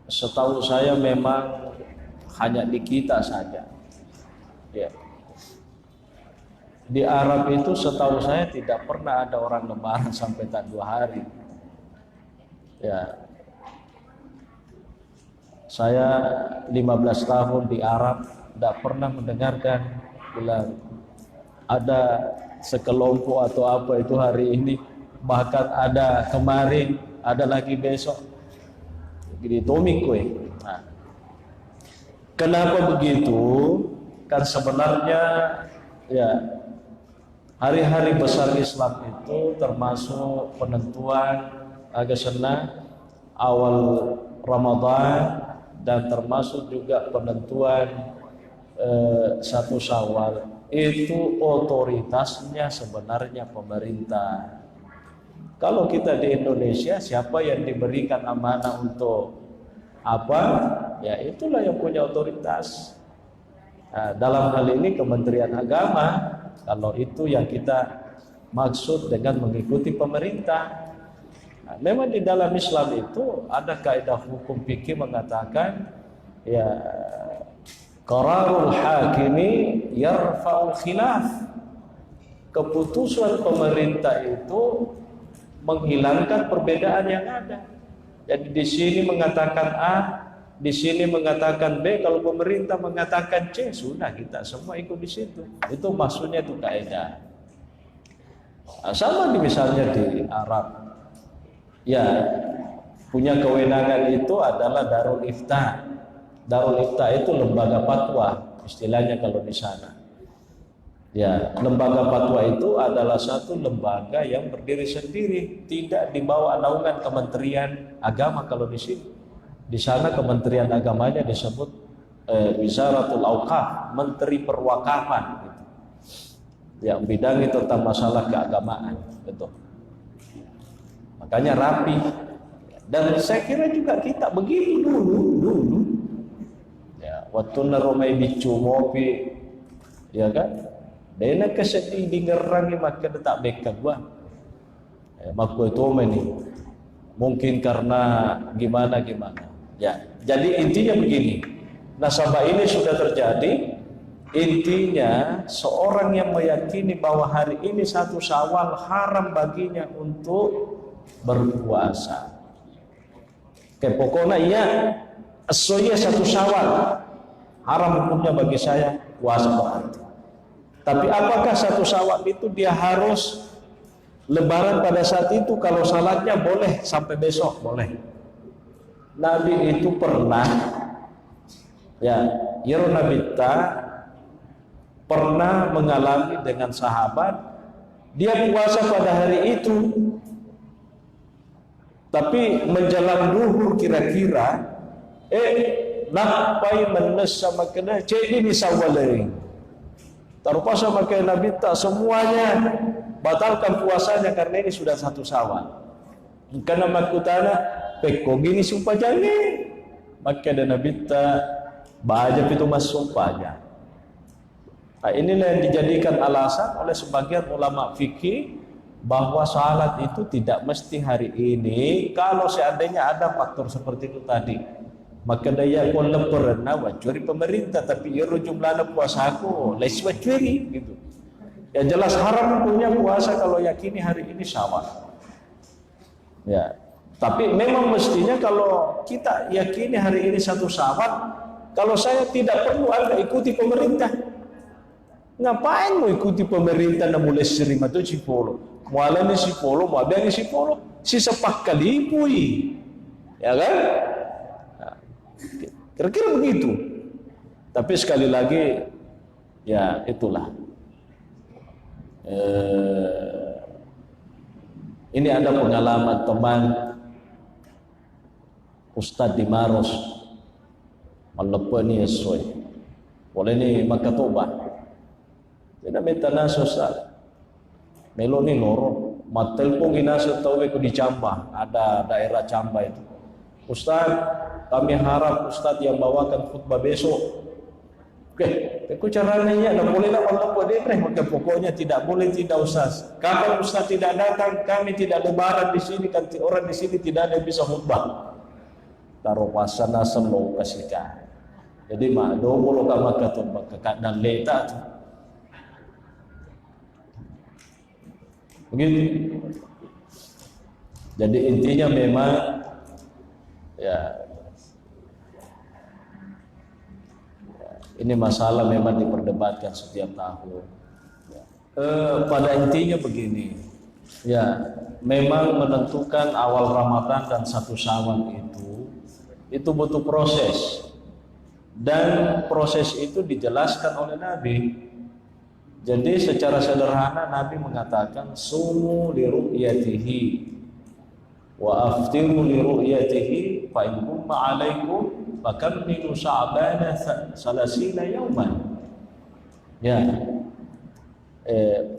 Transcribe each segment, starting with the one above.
Setahu saya memang hanya di kita saja. Ya. Di Arab itu setahu saya tidak pernah ada orang lebaran sampai tak 2 hari. Ya. Saya 15 tahun di Arab tidak pernah mendengarkan bilang ada sekelompok atau apa itu hari ini, bahkan ada kemarin, ada lagi besok. Jadi tomik kue. Nah, kenapa begitu? Kan sebenarnya ya hari-hari besar Islam itu termasuk penentuan agak senang awal Ramadan dan termasuk juga penentuan 1 Syawal. Itu otoritasnya sebenarnya pemerintah. Kalau kita di Indonesia, siapa yang diberikan amanah untuk apa? Ya itulah yang punya otoritas. Nah, dalam hal ini Kementerian Agama, kalau itu yang kita maksud dengan mengikuti pemerintah. Nah, memang di dalam Islam itu ada kaidah hukum fikih mengatakan ya qararul hakimi yarfa'ul khilaf. Keputusan pemerintah itu menghilangkan perbedaan yang ada. Jadi di sini mengatakan A, di sini mengatakan B, kalau pemerintah mengatakan C, sudah kita semua ikut di situ. Itu maksudnya itu kaidah. Nah, sama misalnya di Arab. Ya, punya kewenangan itu adalah Darul Ifta. Darul Ifta itu lembaga fatwa, istilahnya kalau di sana. Ya, lembaga fatwa itu adalah satu lembaga yang berdiri sendiri, tidak di bawah naungan Kementerian Agama kalau di sini. Di sana Kementerian Agamanya disebut Wizaratul Auqaf, Menteri Perwakafan gitu. Yang bidangi tentang masalah keagamaan, betul. Makanya rapi. Dan saya kira juga kita begitu dulu. Ya, waktu naromai bicu mopi, ya kan? Dena kesedih dingerangi maka tak beka gua. Maku itu ini mungkin karena gimana. Ya, jadi intinya begini. Nasabah ini sudah terjadi. Intinya seorang yang meyakini bahwa hari ini 1 Syawal haram baginya untuk berpuasa. Pokoknya iya esoya 1 Syawal haram hukumnya bagi saya puasa berarti. Tapi apakah 1 Syawal itu dia harus lebaran pada saat itu? Kalau salatnya boleh sampai besok, boleh. Nabi itu pernah ya, Nabi pernah mengalami dengan sahabat, dia puasa pada hari itu. Tapi menjelang duhur kira-kira napai menes sama kena jadi misawaleng. Terpaksa pakai Nabi tak semuanya batalkan puasanya karena ini sudah 1 Syawal. Karena makutana peko gini sumpahnya, maka ada Nabi tak baca itu mas sumpahnya. Nah, inilah yang dijadikan alasan oleh sebagian ulama fikih bahwa salat itu tidak mesti hari ini. Kalau seandainya ada faktor seperti itu tadi, maka daya pun lemperna wajuri pemerintah, tapi iro jumlahnya puasa aku les wajuri gitu. Ya jelas haram punya puasa kalau yakini hari ini Syawal. Ya, tapi memang mestinya kalau kita yakini hari ini 1 Syawal, kalau saya tidak perlu Anda ikuti pemerintah. Ngapain mau ikuti pemerintah na mulai 1.10? Muala ni 10, mau ada ni 10, si sepak kalipui. Ya kan? Kira-kira begitu. Tapi sekali lagi ya itulah ini ada pengalaman teman Ustadz di Maros malepani esoi boleh ni makatoba tidak minta naso Ustadz melo ni loro matelpon ginaso tawe ko di Camba, ada daerah Camba itu. Ustadz, kami harap Ustadz yang bawakan khutbah besok. Oke, aku caranya tak boleh nak walaupun dia maka pokoknya tidak boleh tidak Ustaz. Kapan Ustaz tidak datang, kami tidak lebaran di sini, kan orang di sini tidak ada yang bisa khutbah. taruh pasana selo kasika. Jadi mak do bolo ka makaton bakak dan leta tu. Begitu. Jadi intinya memang ya ini masalah memang diperdebatkan setiap tahun. Pada intinya begini, ya memang menentukan awal Ramadan dan 1 Syawal itu butuh proses, dan proses itu dijelaskan oleh Nabi. Jadi secara sederhana Nabi mengatakan sumu li ru'yatihi wa aftiru li ru'yatihi fa in humma 'alaikum fakammilu sya'bana salasina yauman. Ya.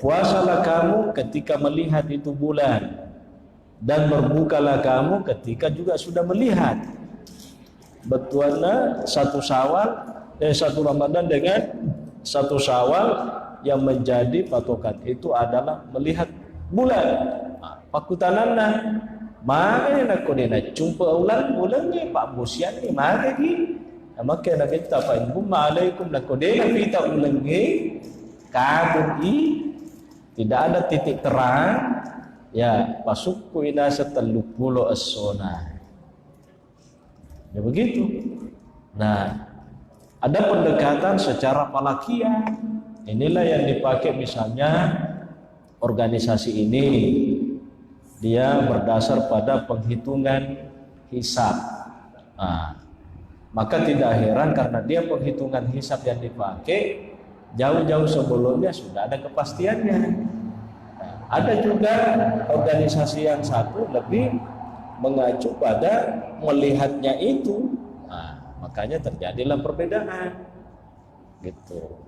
Puasalah kamu ketika melihat itu bulan, dan berbukalah kamu ketika juga sudah melihat. Betulnya 1 Ramadan dengan 1 Syawal yang menjadi patokan itu adalah melihat bulan. Pakutanana maka nak kau nak jumpa bulan ni Pak Busian ni maka ni maka nak kita fa in humma alaikum nak kau nak kita bulan ni kabur tidak ada titik terang, ya masuk kuina seteluk pulau as-sona. Ya begitu. Nah, ada pendekatan secara falakiah. Inilah yang dipakai misalnya organisasi ini. Dia berdasar pada penghitungan hisab. Nah, maka tidak heran karena dia penghitungan hisab yang dipakai jauh-jauh sebelumnya sudah ada kepastiannya. Nah, ada juga organisasi yang satu lebih mengacu pada melihatnya itu. Nah, makanya terjadilah perbedaan. Gitu.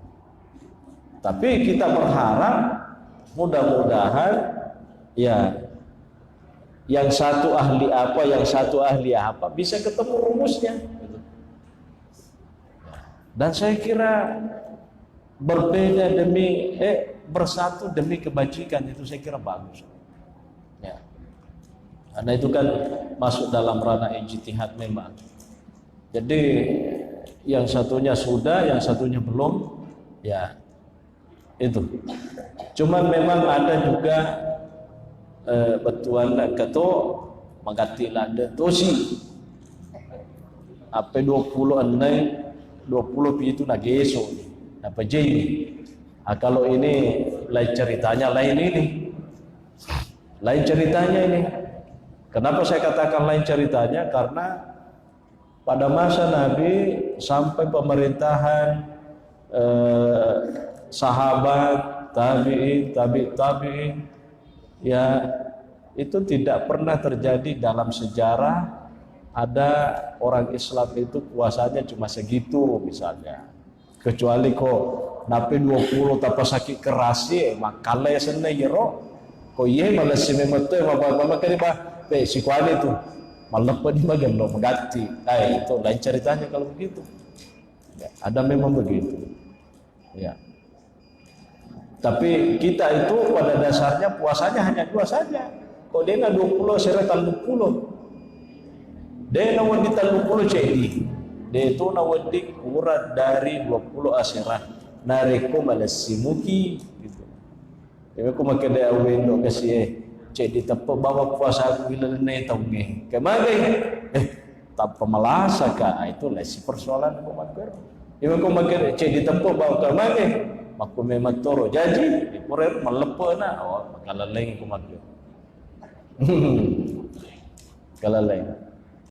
Tapi kita berharap mudah-mudahan ya yang satu ahli apa, yang satu ahli apa bisa ketemu rumusnya. Gitu. Dan saya kira berbeda demi bersatu demi kebajikan itu saya kira bagus. Ya. Karena itu kan masuk dalam ranah ijtihad memang. Jadi yang satunya sudah, yang satunya belum, ya itu. Cuman memang ada juga betuan keto mengganti landa tosi. Apa 20 itu nageso. Apa jadi? Kalau ini lain ceritanya lain ini. Lain ceritanya ini. Kenapa saya katakan lain ceritanya? Karena pada masa Nabi sampai pemerintahan sahabat, tabi'in, ya itu tidak pernah terjadi dalam sejarah ada orang Islam itu puasanya cuma segitu misalnya. Kecuali kok napi 20 tapa sakit keras makale sene yero ko ye malas memeto apa kali bah si kuali itu malepa di magan lo mengganti. Itu lain ceritanya kalau begitu. Ya, ada memang begitu. Ya. Tapi kita itu pada dasarnya puasanya hanya 2 saja. Kok dia nggak 20 seretan 20. Dia nawadi 30 jadi. Dia itu nawadi kurang dari 20 asirah. Nareko malas simuki gitu. Jadi aku makan dia awendo kasih jadi tepe bawa puasa aku bila ne taunge. Kemagai tanpa malasa ka itu lah si persoalan aku makan. Jadi aku makan jadi tepe bawa kemagai. Maku memang toro jadi ipure melepe na kalau lain aku makan. Kalau lain